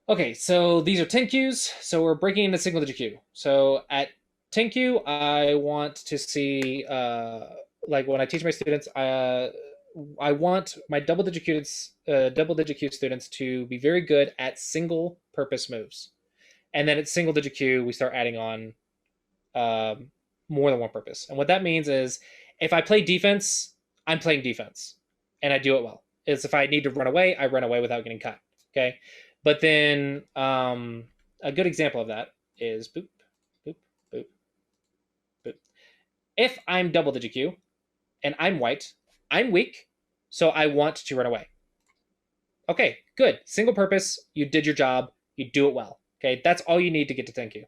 Okay, so these are 10 Qs, so we're breaking into single digit Q. So at 10 Q, I want to see, like when I teach my students, I want my double digit Q students to be very good at single purpose moves. And then at single digit Q, we start adding on um, more than one purpose. And what that means is if I play defense, I'm playing defense and I do it well. Is if I need to run away, I run away without getting cut. Okay. But then a good example of that is boop, boop, boop, boop. If I'm double digit Q and I'm white, I'm weak, so I want to run away. Okay, good. Single purpose, you did your job, you do it well. Okay, that's all you need to get to thank you.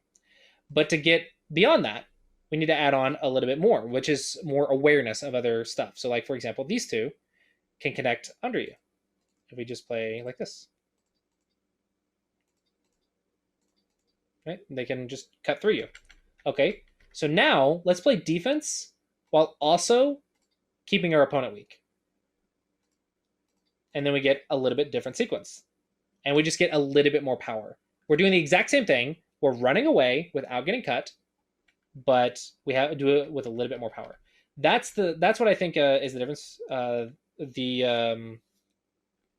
But to get beyond that, we need to add on a little bit more, which is more awareness of other stuff. So, like for example, these two can connect under you if we just play like this, right? They can just cut through you. Okay, so now let's play defense while also keeping our opponent weak, and then we get a little bit different sequence, and we just get a little bit more power. We're doing the exact same thing. We're running away without getting cut, but we have to do it with a little bit more power. That's what I think is the difference. The um,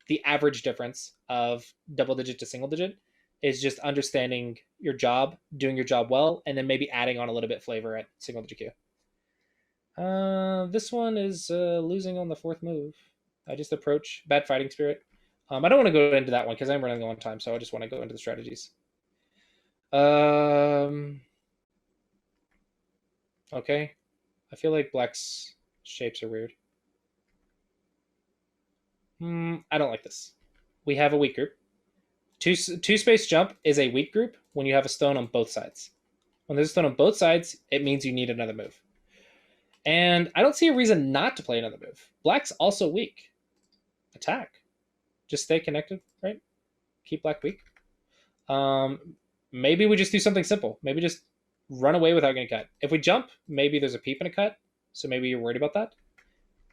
the average difference of double digit to single digit is just understanding your job, doing your job well, and then maybe adding on a little bit flavor at single digit Q. This one is losing on the fourth move. I just approach bad fighting spirit. I don't want to go into that one because I'm running low on time, so I just want to go into the strategies. Um, okay. I feel like black's shapes are weird. I don't like this. We have a weak group. Two space jump is a weak group when you have a stone on both sides. When there's a stone on both sides, it means you need another move. And I don't see a reason not to play another move. Black's also weak. Attack. Just stay connected, right? Keep black weak. Maybe we just do something simple. Maybe just run away without getting cut. If we jump, maybe there's a peep and a cut. So maybe you're worried about that.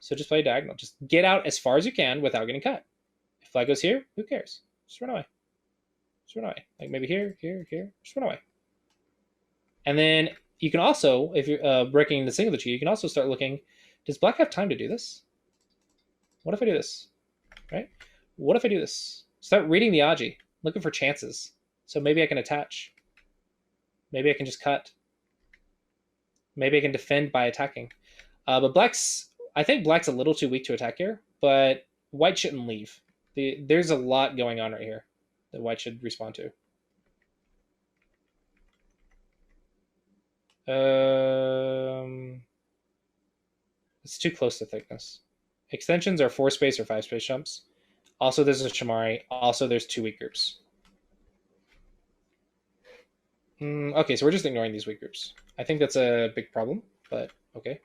So just play diagonal. Just get out as far as you can without getting cut. If flag goes here, who cares? Just run away. Just run away. Like maybe here, here, here. Just run away. And then you can also, if you're breaking the single tree, you can also start looking, does black have time to do this? What if I do this? Right? What if I do this? Start reading the Aji, looking for chances. So maybe I can attach. Maybe I can just cut. Maybe I can defend by attacking. But I think black's a little too weak to attack here, but white shouldn't leave. There's a lot going on right here that white should respond to. It's too close to thickness. Extensions are 4 space or 5 space jumps. Also, there's a Shamari. Also, there's 2 weak groups. Okay, so we're just ignoring these weak groups. I think that's a big problem, but okay.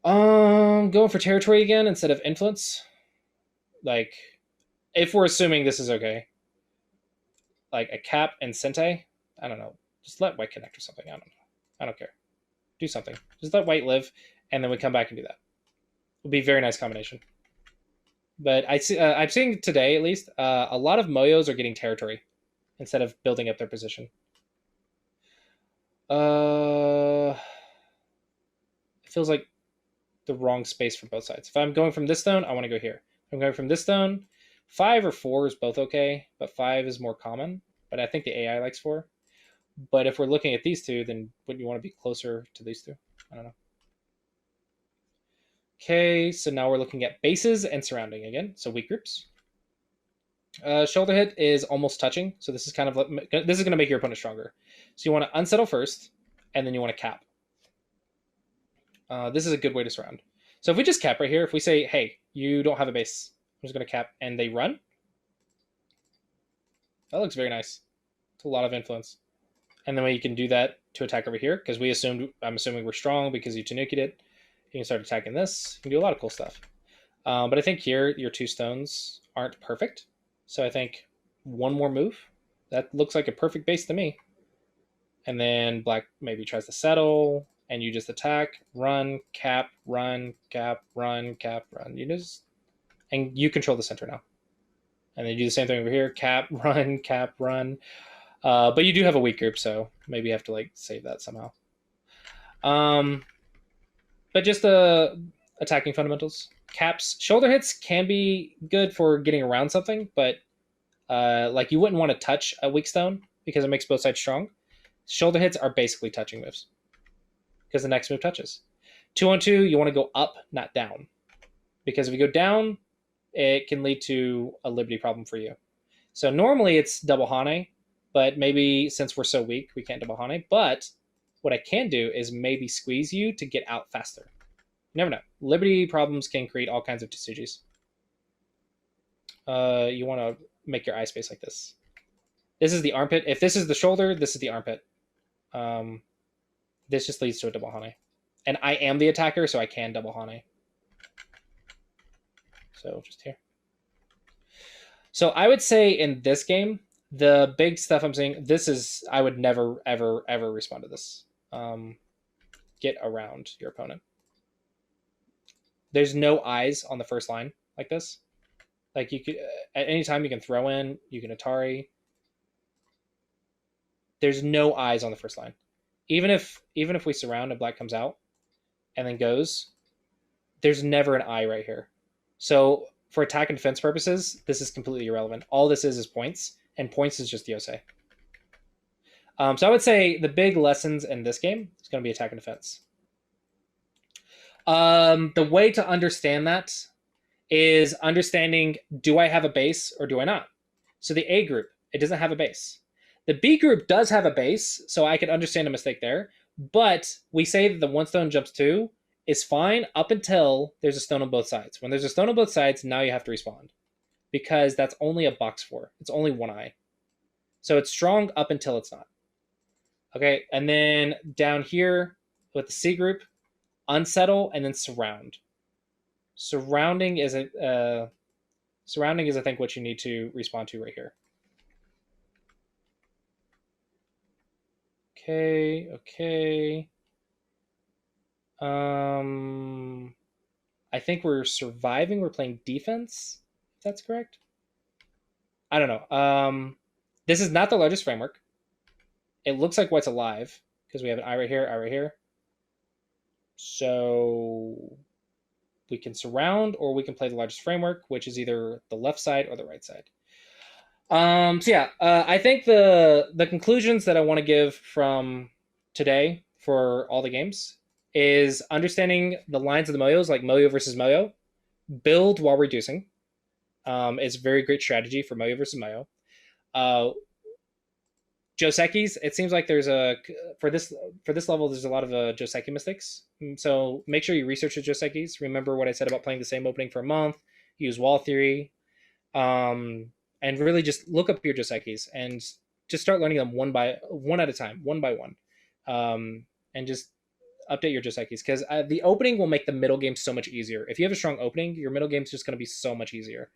Going for territory again instead of influence. Like, if we're assuming this is okay, like a cap and Sente, I don't know. Just let white connect or something. I don't know. I don't care. Do something. Just let white live, and then we come back and do that. Would be a very nice combination. But I'm seeing today at least a lot of Moyos are getting territory instead of building up their position. It feels like the wrong space for both sides. If I'm going from this stone, I want to go here. If I'm going from this stone, 5 or 4 is both okay, but 5 is more common. But I think the AI likes 4. But if we're looking at these two, then wouldn't you want to be closer to these two? I don't know. Okay, so now we're looking at bases and surrounding again. So weak groups. Shoulder hit is almost touching, so this is kind of this is going to make your opponent stronger. So you want to unsettle first, and then you want to cap. This is a good way to surround. So if we just cap right here, if we say, hey, you don't have a base, I'm just going to cap, and they run. That looks very nice. It's a lot of influence. And then you can do that to attack over here, because I'm assuming we're strong because you Tanukid it. You can start attacking this. You can do a lot of cool stuff. But I think here, your 2 stones aren't perfect. So I think one more move. That looks like a perfect base to me. And then black maybe tries to settle, and you just attack, run, cap, run, cap, run, cap, run. And you control the center now. And then you do the same thing over here. Cap, run. But you do have a weak group, so maybe you have to like save that somehow. But just the attacking fundamentals. Caps, shoulder hits can be good for getting around something, but like you wouldn't want to touch a weak stone because it makes both sides strong. Shoulder hits are basically touching moves because the next move touches. 2-on-2, you want to go up, not down, because if you go down, it can lead to a liberty problem for you. So normally it's double Hane, but maybe since we're so weak, we can't double Hane. But what I can do is maybe squeeze you to get out faster. You never know. Liberty problems can create all kinds of Tsujis. You want to make your eye space like this. This is the armpit. If this is the shoulder, this is the armpit. This just leads to a double Hane. And I am the attacker, so I can double Hane. So just here. So I would say in this game, the big stuff I'm saying, this is, I would never, ever, ever respond to this. Get around your opponent. There's no eyes on the first line like this. Like you could, at any time you can throw in, you can Atari. There's no eyes on the first line. Even if we surround and black comes out and then goes, there's never an eye right here. So for attack and defense purposes, this is completely irrelevant. All this is points, and points is just the Yosei. So I would say the big lessons in this game is going to be attack and defense. The way to understand that is understanding, do I have a base or do I not? So the A group, it doesn't have a base. The B group does have a base, so I could understand a mistake there. But we say that the one stone jumps two is fine up until there's a stone on both sides. When there's a stone on both sides, now you have to respond. Because that's only a box 4. It's only one eye. So it's strong up until it's not. Okay, and then down here with the C group, unsettle and then surround. Surrounding is I think what you need to respond to right here. Okay. I think we're surviving. We're playing defense, if that's correct. I don't know. This is not the largest framework. It looks like white's alive because we have an eye right here, eye right here. So we can surround or we can play the largest framework, which is either the left side or the right side. So yeah, I think the conclusions that I want to give from today for all the games is understanding the lines of the Moyos, like Moyo versus Moyo. Build while reducing. Is a very great strategy for Moyo versus Moyo. Josekis, it seems like there's for this level, there's a lot of Joseki mistakes. So make sure you research the Josekis. Remember what I said about playing the same opening for a month. Use wall theory. And really just look up your Josekis and just start learning them one at a time, one by one. And just update your Josekis because the opening will make the middle game so much easier. If you have a strong opening, your middle game is just going to be so much easier.